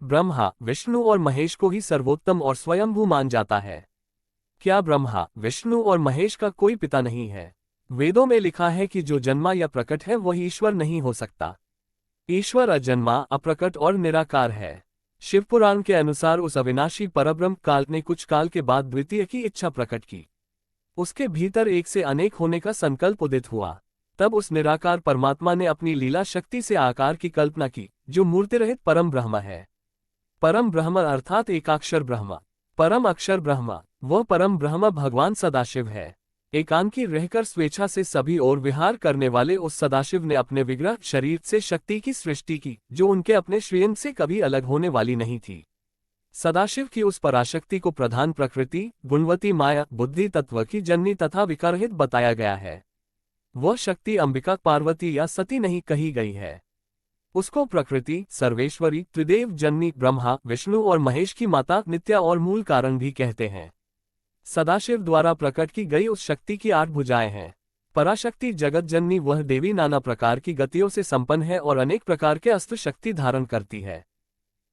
ब्रह्मा, विष्णु और महेश को ही सर्वोत्तम और स्वयंभू मान जाता है। क्या ब्रह्मा, विष्णु और महेश का कोई पिता नहीं है? वेदों में लिखा है कि जो जन्मा या प्रकट है वह ईश्वर नहीं हो सकता। ईश्वर अजन्मा, अप्रकट और निराकार है। शिवपुराण के अनुसार उस अविनाशी परब्रह्म काल ने कुछ काल के बाद द्वितीय की इच्छा प्रकट की। उसके भीतर एक से अनेक होने का संकल्प उदित हुआ। तब उस निराकार परमात्मा ने अपनी लीला शक्ति से आकार की कल्पना की, जो मूर्तिरहित परम ब्रह्म है। परम ब्रह्म अर्थात एकाक्षर ब्रह्म, परम अक्षर ब्रह्म, वह परम ब्रह्म भगवान सदाशिव है। एकांकी रहकर स्वेच्छा से सभी ओर विहार करने वाले उस सदाशिव ने अपने विग्रह शरीर से शक्ति की सृष्टि की, जो उनके अपने श्रेयन से कभी अलग होने वाली नहीं थी। सदाशिव की उस पराशक्ति को प्रधान प्रकृति, गुणवती माया, बुद्धि तत्व की जननी तथा विकारहित बताया गया है। वह शक्ति अंबिका, पार्वती या सती नहीं कही गई है। उसको प्रकृति, सर्वेश्वरी, त्रिदेव जननी, ब्रह्मा, विष्णु और महेश की माता, नित्या और मूल कारण भी कहते हैं। सदाशिव द्वारा प्रकट की गई उस शक्ति की 8 भुजाएं हैं। पराशक्ति जगत जननी वह देवी नाना प्रकार की गतियों से संपन्न है और अनेक प्रकार के अस्त्र शक्ति धारण करती है।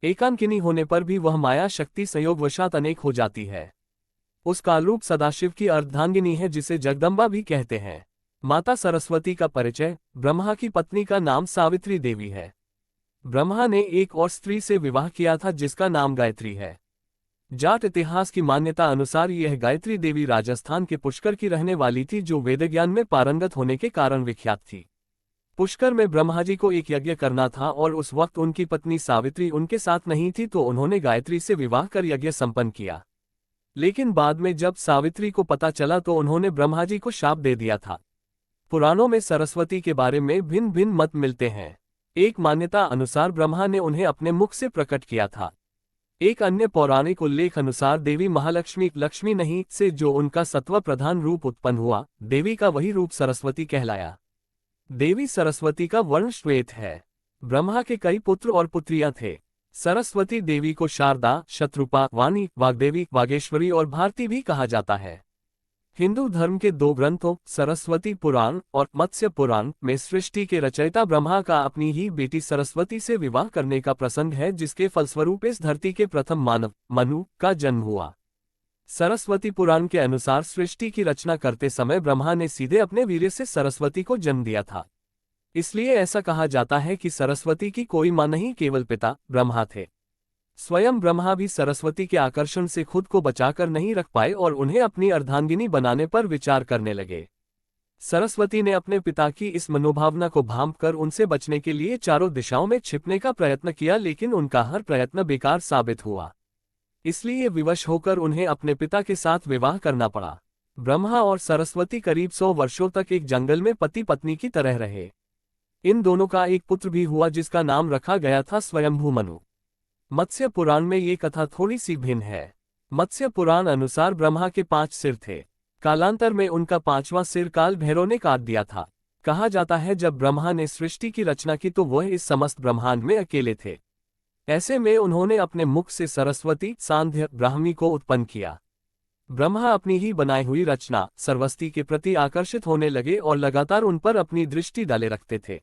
एकांकिनी होने पर भी वह माया शक्ति संयोगवशात अनेक हो जाती है। उस कालरूप सदाशिव की अर्धांगिनी है, जिसे जगदम्बा भी कहते हैं। माता सरस्वती का परिचय, ब्रह्मा की पत्नी का नाम सावित्री देवी है। ब्रह्मा ने एक और स्त्री से विवाह किया था जिसका नाम गायत्री है। जाट इतिहास की मान्यता अनुसार यह गायत्री देवी राजस्थान के पुष्कर की रहने वाली थी, जो वेद ज्ञान में पारंगत होने के कारण विख्यात थी। पुष्कर में ब्रह्मा जी को एक यज्ञ करना था और उस वक्त उनकी पत्नी सावित्री उनके साथ नहीं थी, तो उन्होंने गायत्री से विवाह कर यज्ञ संपन्न किया। लेकिन बाद में जब सावित्री को पता चला तो उन्होंने ब्रह्मा जी को शाप दे दिया था। पुराणों में सरस्वती के बारे में भिन्न भिन्न मत मिलते हैं। एक मान्यता अनुसार ब्रह्मा ने उन्हें अपने मुख से प्रकट किया था। एक अन्य पौराणिक उल्लेख अनुसार देवी महालक्ष्मी, लक्ष्मी नहीं से जो उनका सत्व प्रधान रूप उत्पन्न हुआ, देवी का वही रूप सरस्वती कहलाया। देवी सरस्वती का वर्ण श्वेत है। ब्रह्मा के कई पुत्र और पुत्रियां थे। सरस्वती देवी को शारदा, शत्रुपा, वाणी, वाग्देवी, वागेश्वरी और भारती भी कहा जाता है। हिंदू धर्म के 2 ग्रंथों सरस्वती पुराण और मत्स्य पुराण में सृष्टि के रचयिता ब्रह्मा का अपनी ही बेटी सरस्वती से विवाह करने का प्रसंग है, जिसके फलस्वरूप इस धरती के प्रथम मानव मनु का जन्म हुआ। सरस्वती पुराण के अनुसार सृष्टि की रचना करते समय ब्रह्मा ने सीधे अपने वीर्य से सरस्वती को जन्म दिया था। इसलिए ऐसा कहा जाता है कि सरस्वती की कोई मां नहीं, केवल पिता ब्रह्मा थे। स्वयं ब्रह्मा भी सरस्वती के आकर्षण से खुद को बचाकर नहीं रख पाए और उन्हें अपनी अर्धांगिनी बनाने पर विचार करने लगे। सरस्वती ने अपने पिता की इस मनोभावना को भांपकर उनसे बचने के लिए चारों दिशाओं में छिपने का प्रयत्न किया, लेकिन उनका हर प्रयत्न बेकार साबित हुआ। इसलिए विवश होकर उन्हें अपने पिता के साथ विवाह करना पड़ा। ब्रह्मा और सरस्वती करीब 100 वर्षों तक एक जंगल में पति पत्नी की तरह रहे। इन दोनों का एक पुत्र भी हुआ, जिसका नाम रखा गया था स्वयंभू मनु। मत्स्य पुराण में ये कथा थोड़ी सी भिन्न है। मत्स्य पुराण अनुसार ब्रह्मा के 5 सिर थे। कालांतर में उनका 5वां सिर काल भैरव ने काट दिया था। कहा जाता है जब ब्रह्मा ने सृष्टि की रचना की तो वह इस समस्त ब्रह्मांड में अकेले थे। ऐसे में उन्होंने अपने मुख से सरस्वती, सांध्य, ब्राह्मी को उत्पन्न किया। ब्रह्मा अपनी ही बनाई हुई रचना सरस्वती के प्रति आकर्षित होने लगे और लगातार उन पर अपनी दृष्टि डाले रखते थे।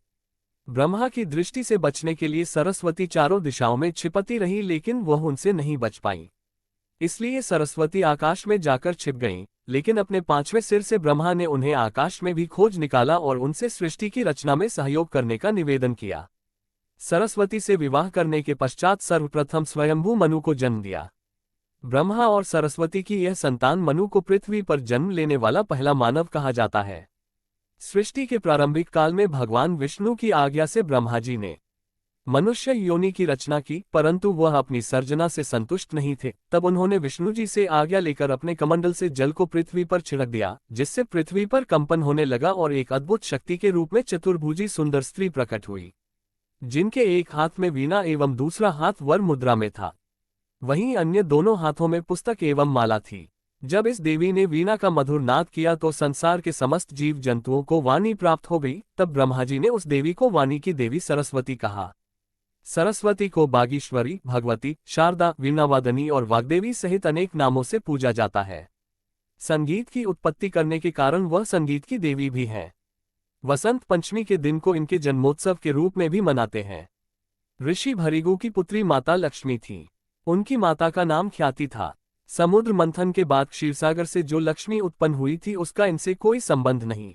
ब्रह्मा की दृष्टि से बचने के लिए सरस्वती चारों दिशाओं में छिपती रही, लेकिन वह उनसे नहीं बच पाई। इसलिए सरस्वती आकाश में जाकर छिप गईं, लेकिन अपने 5वें सिर से ब्रह्मा ने उन्हें आकाश में भी खोज निकाला और उनसे सृष्टि की रचना में सहयोग करने का निवेदन किया। सरस्वती से विवाह करने के पश्चात सर्वप्रथम स्वयंभू मनु को जन्म दिया। ब्रह्मा और सरस्वती की यह संतान मनु को पृथ्वी पर जन्म लेने वाला पहला मानव कहा जाता है। सृष्टि के प्रारंभिक काल में भगवान विष्णु की आज्ञा से ब्रह्मा जी ने मनुष्य योनि की रचना की, परंतु वह अपनी सर्जना से संतुष्ट नहीं थे। तब उन्होंने विष्णु जी से आज्ञा लेकर अपने कमंडल से जल को पृथ्वी पर छिड़क दिया, जिससे पृथ्वी पर कंपन होने लगा और एक अद्भुत शक्ति के रूप में चतुर्भुजी सुंदर स्त्री प्रकट हुई, जिनके एक हाथ में वीणा एवं दूसरा हाथ वर मुद्रा में था। वहीं अन्य दोनों हाथों में पुस्तक एवं माला थी। जब इस देवी ने वीणा का मधुर नाद किया तो संसार के समस्त जीव जंतुओं को वाणी प्राप्त हो गई। तब ब्रह्मा जी ने उस देवी को वाणी की देवी सरस्वती कहा। सरस्वती को बागीश्वरी, भगवती, शारदा, वीणावादनी और वाग्देवी सहित अनेक नामों से पूजा जाता है। संगीत की उत्पत्ति करने के कारण वह संगीत की देवी भी हैं। वसंत पंचमी के दिन को इनके जन्मोत्सव के रूप में भी मनाते हैं। ऋषि भृगु की पुत्री माता लक्ष्मी थी। उनकी माता का नाम ख्याति था। समुद्र मंथन के बाद क्षीरसागर से जो लक्ष्मी उत्पन्न हुई थी उसका इनसे कोई संबंध नहीं।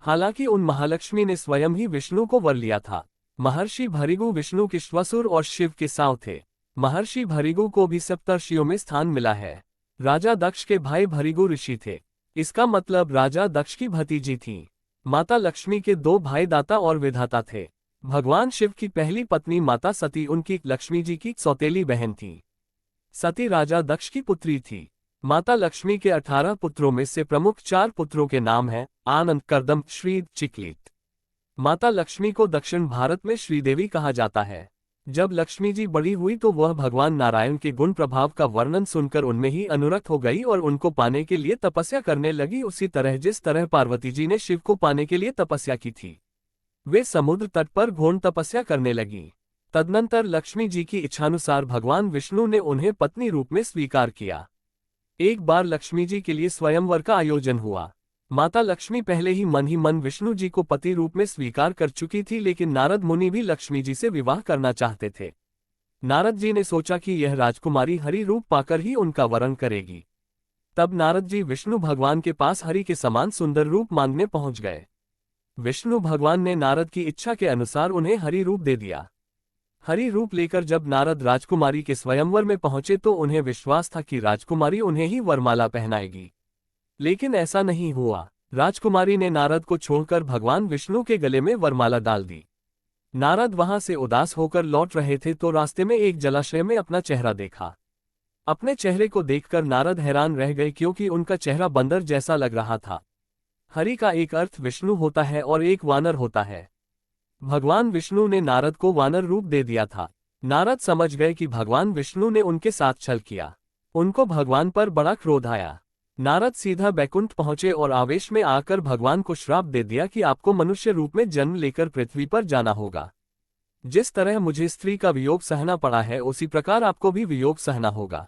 हालांकि उन महालक्ष्मी ने स्वयं ही विष्णु को वर लिया था। महर्षि भृगु विष्णु के श्वसुर और शिव के साव थे। महर्षि भृगु को भी सप्तर्षियों में स्थान मिला है। राजा दक्ष के भाई भृगु ऋषि थे। इसका मतलब राजा दक्ष की भतीजी थी। माता लक्ष्मी के दो भाई दाता और विधाता थे। भगवान शिव की पहली पत्नी माता सती उनकी लक्ष्मी जी की सौतेली बहन थी। सती राजा दक्ष की पुत्री थी। माता लक्ष्मी के 18 पुत्रों में से प्रमुख 4 पुत्रों के नाम हैं आनंद, कर्दम, श्री, चिकलित। माता लक्ष्मी को दक्षिण भारत में श्रीदेवी कहा जाता है। जब लक्ष्मी जी बड़ी हुई तो वह भगवान नारायण के गुण प्रभाव का वर्णन सुनकर उनमें ही अनुरक्त हो गई और उनको पाने के लिए तपस्या करने लगी, उसी तरह जिस तरह पार्वती जी ने शिव को पाने के लिए तपस्या की थी। वे समुद्र तट पर घोर तपस्या करने लगी। तदनंतर लक्ष्मी जी की इच्छानुसार भगवान विष्णु ने उन्हें पत्नी रूप में स्वीकार किया। एक बार लक्ष्मी जी के लिए स्वयंवर का आयोजन हुआ। माता लक्ष्मी पहले ही मन विष्णु जी को पति रूप में स्वीकार कर चुकी थी, लेकिन नारद मुनि भी लक्ष्मी जी से विवाह करना चाहते थे। नारद जी ने सोचा कि यह राजकुमारी हरि रूप पाकर ही उनका वरण करेगी। तब नारद जी विष्णु भगवान के पास हरि के समान सुंदर रूप मांगने पहुंच गए। विष्णु भगवान ने नारद की इच्छा के अनुसार उन्हें हरि रूप दे दिया। हरि रूप लेकर जब नारद राजकुमारी के स्वयंवर में पहुंचे तो उन्हें विश्वास था कि राजकुमारी उन्हें ही वरमाला पहनाएगी, लेकिन ऐसा नहीं हुआ। राजकुमारी ने नारद को छोड़कर भगवान विष्णु के गले में वरमाला डाल दी। नारद वहां से उदास होकर लौट रहे थे तो रास्ते में एक जलाशय में अपना चेहरा देखा। अपने चेहरे को देखकर नारद हैरान रह गए, क्योंकि उनका चेहरा बंदर जैसा लग रहा था। हरि का एक अर्थ विष्णु होता है और एक वानर होता है। भगवान विष्णु ने नारद को वानर रूप दे दिया था। नारद समझ गए कि भगवान विष्णु ने उनके साथ छल किया। उनको भगवान पर बड़ा क्रोध आया। नारद सीधा बैकुंठ पहुंचे और आवेश में आकर भगवान को श्राप दे दिया कि आपको मनुष्य रूप में जन्म लेकर पृथ्वी पर जाना होगा। जिस तरह मुझे स्त्री का वियोग सहना पड़ा है, उसी प्रकार आपको भी वियोग सहना होगा।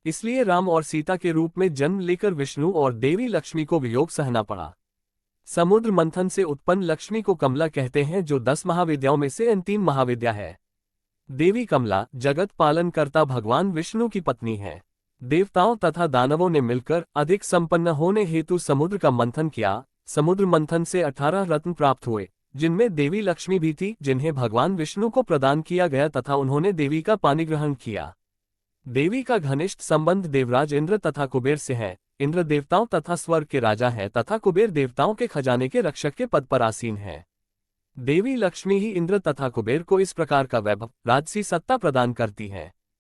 इसलिए राम और सीता के रूप में जन्म लेकर विष्णु और देवी लक्ष्मी को वियोग सहना पड़ा। समुद्र मंथन से उत्पन्न लक्ष्मी को कमला कहते हैं, जो 10 महाविद्याओं में से अंतिम महाविद्या है। देवी कमला जगत पालन करता भगवान विष्णु की पत्नी है। देवताओं तथा दानवों ने मिलकर अधिक संपन्न होने हेतु समुद्र का मंथन किया। समुद्र मंथन से 18 रत्न प्राप्त हुए, जिनमें देवी लक्ष्मी भी थी, जिन्हें भगवान विष्णु को प्रदान किया गया तथा उन्होंने देवी का पानी ग्रहण किया। देवी का घनिष्ठ संबंध देवराज इंद्र तथा कुबेर से है। इंद्र देवताओं तथा स्वर्ग के राजा हैं तथा कुबेर देवताओं के खजाने के रक्षक के पद पर आसीन है। देवी लक्ष्मी ही इंद्र तथा कुबेर को इस प्रकार का वैभव, राजसी सत्ता प्रदान करती है।